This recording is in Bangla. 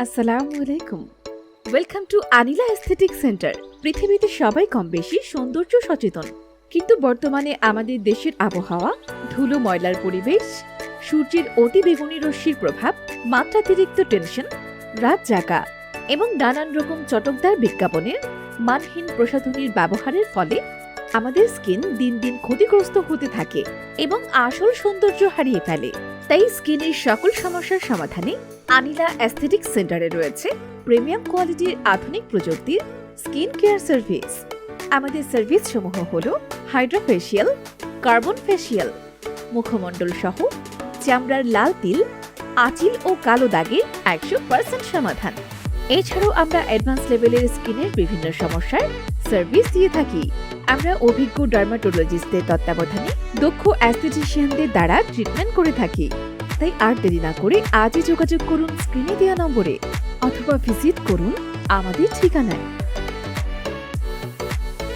আসসালামু আলাইকুম। ওয়েলকাম টু আনিলা এস্থেটিক সেন্টার। পৃথিবীতে সবাই কম বেশি সৌন্দর্য সচেতন, কিন্তু বর্তমানে আমাদের দেশের আবহাওয়া, ধুলো ময়লার পরিবেশ, সূর্যের অতি বেগুনি রশ্মির প্রভাব, মাত্রাতিরিক্ত টেনশন, রাত জাগা এবং নানান রকম চটকদার বিজ্ঞাপনের মানহীন প্রসাধনীর ব্যবহারের ফলে আমাদের স্কিন দিন দিন ক্ষতিগ্রস্ত হতে থাকে এবং আসল সৌন্দর্য হারিয়ে ফেলে। তাই স্কিনের সকল সমস্যার সমাধানে আনিলা অ্যাস্থেটিক সেন্টারে রয়েছে প্রিমিয়াম কোয়ালিটির আধুনিক প্রযুক্তির স্কিন কেয়ার সার্ভিস। আমাদের সার্ভিস সমূহ হল হাইড্রা ফেসিয়াল, কার্বন ফেসিয়াল, মুখমণ্ডল সহ চামড়ার লাল তিল, আঁচিল ও কালো দাগের 100% সমাধান। এছাড়াও আমরা অ্যাডভান্স লেভেলের স্কিনের বিভিন্ন সমস্যার সার্ভিস দিয়ে থাকি। আমরা অভিজ্ঞ ডার্মাটোলজিস্টদের তত্ত্বাবধানে দক্ষ অ্যাস্থেটিশিয়ানদের দ্বারা ট্রিটমেন্ট করে থাকি। তাই আর দেরি না করে আজই যোগাযোগ করুন স্ক্রিনে দেওয়া নম্বরে, অথবা ভিজিট করুন আমাদের ঠিকানায়।